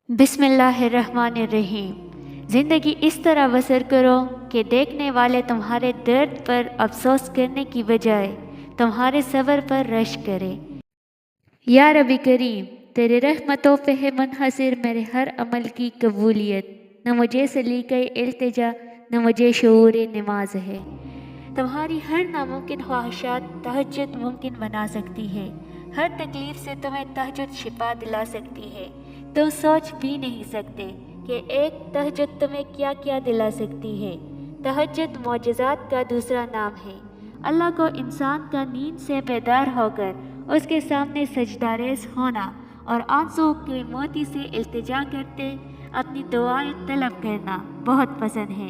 بسم اللہ الرحمن الرحیم۔ زندگی اس طرح بسر کرو کہ دیکھنے والے تمہارے درد پر افسوس کرنے کی بجائے تمہارے صبر پر رشک کرے۔ یا رب کریم، تیرے رحمتوں پہ ہے منحصر میرے ہر عمل کی قبولیت، نہ مجھے سلیقہ التجا نہ مجھے شعور نماز ہے۔ تمہاری ہر ناممکن خواہشات تہجد ممکن بنا سکتی ہے، ہر تکلیف سے تمہیں تہجد شفا دلا سکتی ہے۔ تم سوچ بھی نہیں سکتے کہ ایک تہجد تمہیں کیا کیا دلا سکتی ہے۔ تہجد معجزات کا دوسرا نام ہے۔ اللہ کو انسان کا نیند سے بیدار ہو کر اس کے سامنے سجدہ ریز ہونا اور آنسوں کے موتی سے التجا کرتے اپنی دعائیں طلب کرنا بہت پسند ہے۔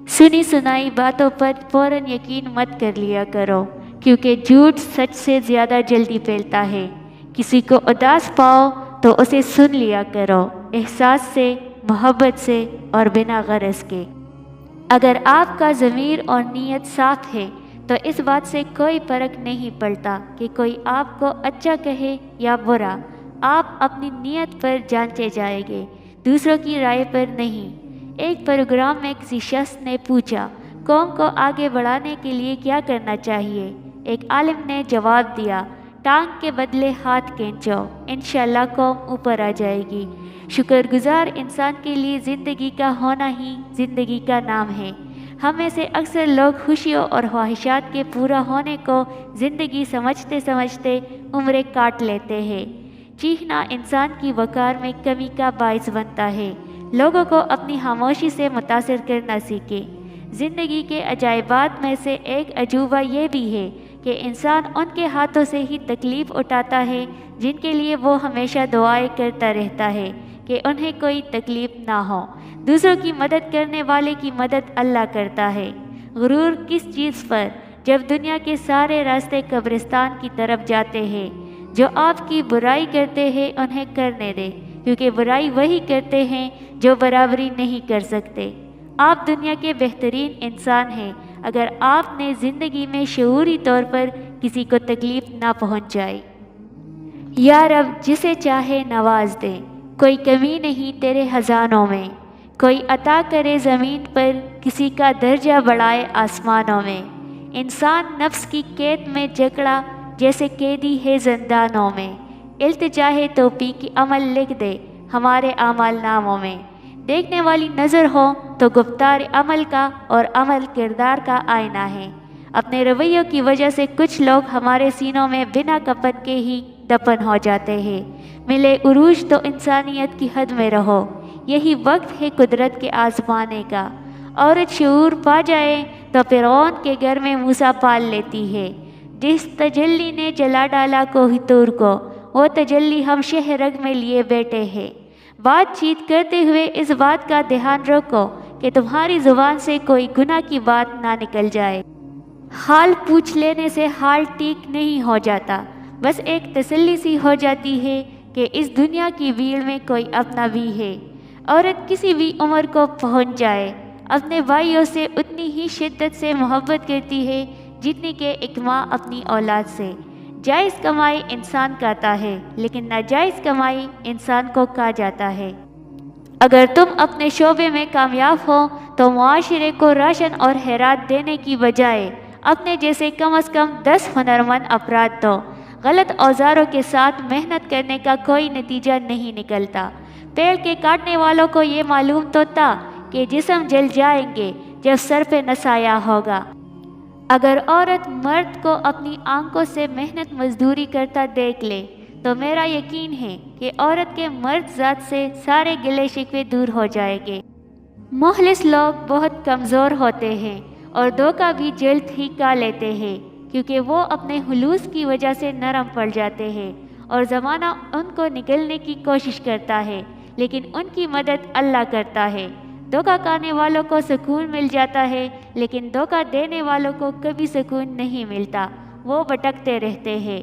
سنی سنائی باتوں پر فوراً یقین مت کر لیا کرو، کیونکہ جھوٹ سچ سے زیادہ جلدی پھیلتا ہے۔ کسی کو اداس پاؤ تو اسے سن لیا کرو، احساس سے، محبت سے اور بنا غرض کے۔ اگر آپ کا ضمیر اور نیت صاف ہے تو اس بات سے کوئی فرق نہیں پڑتا کہ کوئی آپ کو اچھا کہے یا برا۔ آپ اپنی نیت پر جانچے جائیں گے، دوسروں کی رائے پر نہیں۔ ایک پروگرام میں کسی شخص نے پوچھا، قوم کو آگے بڑھانے کے لیے کیا کرنا چاہیے؟ ایک عالم نے جواب دیا، ٹانگ کے بدلے ہاتھ کھینچو، انشاءاللہ قوم اوپر آ جائے گی۔ شکر گزار انسان کے لیے زندگی کا ہونا ہی زندگی کا نام ہے۔ ہم میں سے اکثر لوگ خوشیوں اور خواہشات کے پورا ہونے کو زندگی سمجھتے سمجھتے عمریں کاٹ لیتے ہیں۔ چیخنا انسان کی وقار میں کمی کا باعث بنتا ہے۔ لوگوں کو اپنی خاموشی سے متاثر کرنا سیکھیں۔ زندگی کے عجائبات میں سے ایک عجوبہ یہ بھی ہے کہ انسان ان کے ہاتھوں سے ہی تکلیف اٹھاتا ہے جن کے لیے وہ ہمیشہ دعائیں کرتا رہتا ہے کہ انہیں کوئی تکلیف نہ ہو۔ دوسروں کی مدد کرنے والے کی مدد اللہ کرتا ہے۔ غرور کس چیز پر؟ جب دنیا کے سارے راستے قبرستان کی طرف جاتے ہیں۔ جو آپ کی برائی کرتے ہیں انہیں کرنے دیں، کیونکہ برائی وہی کرتے ہیں جو برابری نہیں کر سکتے۔ آپ دنیا کے بہترین انسان ہیں اگر آپ نے زندگی میں شعوری طور پر کسی کو تکلیف نہ پہنچائی۔ یا رب جسے چاہے نواز دے، کوئی کمی نہیں تیرے خزانوں میں۔ کوئی عطا کرے زمین پر، کسی کا درجہ بڑھائے آسمانوں میں۔ انسان نفس کی قید میں جکڑا جیسے قیدی ہے زندانوں میں۔ التجا ہے توفیق عمل لکھ دے ہمارے اعمال ناموں میں۔ دیکھنے والی نظر ہو تو گفتار عمل کا اور عمل کردار کا آئینہ ہے۔ اپنے رویوں کی وجہ سے کچھ لوگ ہمارے سینوں میں بنا کفن کے ہی دفن ہو جاتے ہیں۔ ملے عروج تو انسانیت کی حد میں رہو، یہی وقت ہے قدرت کے آزمانے کا۔ عورت شعور پا جائے تو فرعون کے گھر میں موسیٰ پال لیتی ہے۔ جس تجلی نے جلا ڈالا کوہ طور کو، وہ تجلی ہم شہ رگ میں لیے بیٹھے ہیں۔ بات چیت کرتے ہوئے اس بات کا دھیان رکھو کہ تمہاری زبان سے کوئی گناہ کی بات نہ نکل جائے۔ حال پوچھ لینے سے حال ٹھیک نہیں ہو جاتا، بس ایک تسلی سی ہو جاتی ہے کہ اس دنیا کی بھیڑ میں کوئی اپنا بھی ہے۔ عورت کسی بھی عمر کو پہنچ جائے، اپنے بھائیوں سے اتنی ہی شدت سے محبت کرتی ہے جتنی کہ ایک ماں اپنی اولاد سے۔ جائز کمائی انسان کھاتا ہے، لیکن ناجائز کمائی انسان کو کھا جاتا ہے۔ اگر تم اپنے شعبے میں کامیاب ہو تو معاشرے کو راشن اور خیرات دینے کی بجائے اپنے جیسے کم از کم 10 ہنرمند افراد دو۔ غلط اوزاروں کے ساتھ محنت کرنے کا کوئی نتیجہ نہیں نکلتا۔ پیڑ کے کاٹنے والوں کو یہ معلوم تو تھا کہ جسم جل جائیں گے جب سر پہ نہ سایہ ہوگا۔ اگر عورت مرد کو اپنی آنکھوں سے محنت مزدوری کرتا دیکھ لے تو میرا یقین ہے کہ عورت کے مرد ذات سے سارے گلے شکوے دور ہو جائیں گے۔ مخلص لوگ بہت کمزور ہوتے ہیں اور دھوکہ بھی جلد ہی کھا لیتے ہیں، کیونکہ وہ اپنے خلوص کی وجہ سے نرم پڑ جاتے ہیں اور زمانہ ان کو نگلنے کی کوشش کرتا ہے، لیکن ان کی مدد اللہ کرتا ہے۔ دھوکہ کھانے والوں کو سکون مل جاتا ہے، لیکن دھوکہ دینے والوں کو کبھی سکون نہیں ملتا، وہ بھٹکتے رہتے ہیں۔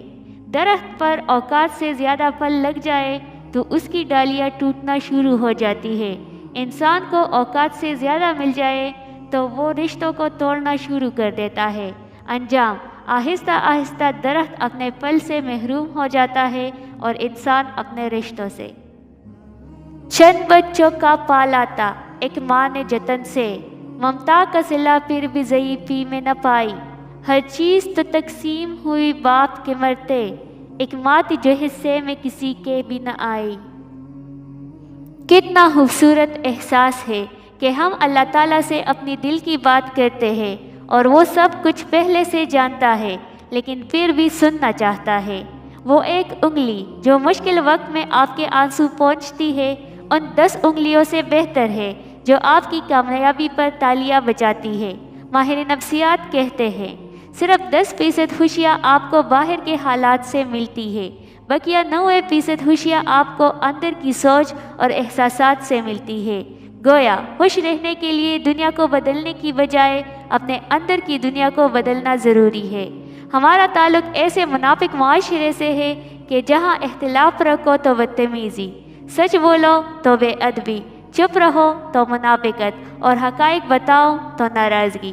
درخت پر اوقات سے زیادہ پھل لگ جائے تو اس کی ڈالیاں ٹوٹنا شروع ہو جاتی ہے۔ انسان کو اوقات سے زیادہ مل جائے تو وہ رشتوں کو توڑنا شروع کر دیتا ہے۔ انجام آہستہ آہستہ درخت اپنے پھل سے محروم ہو جاتا ہے اور انسان اپنے رشتوں سے۔ چند بچوں کا پالاتا ایک ماں نے جتن سے، ممتا کا صلہ پھر بھی ضعیفی میں نہ پائی، ہر چیز تو تقسیم ہوئی باپ کے مرتے، ایک ماں تھی جو حصے میں کسی کے بھی نہ آئی۔ کتنا خوبصورت احساس ہے کہ ہم اللہ تعالیٰ سے اپنی دل کی بات کرتے ہیں اور وہ سب کچھ پہلے سے جانتا ہے لیکن پھر بھی سننا چاہتا ہے۔ وہ ایک انگلی جو مشکل وقت میں آپ کے آنسو پہنچتی ہے ان 10 انگلیوں سے بہتر ہے جو آپ کی کامیابی پر تالیاں بجاتی ہے۔ ماہر نفسیات کہتے ہیں صرف 10% خوشیاں آپ کو باہر کے حالات سے ملتی ہے، بقیہ 90% خوشیاں آپ کو اندر کی سوچ اور احساسات سے ملتی ہے۔ گویا خوش رہنے کے لیے دنیا کو بدلنے کی بجائے اپنے اندر کی دنیا کو بدلنا ضروری ہے۔ ہمارا تعلق ایسے منافق معاشرے سے ہے کہ جہاں اختلاف رکھو تو بدتمیزی، سچ بولو تو بے ادبی، چپ رہو تو منافقت اور حقائق بتاؤ تو ناراضگی۔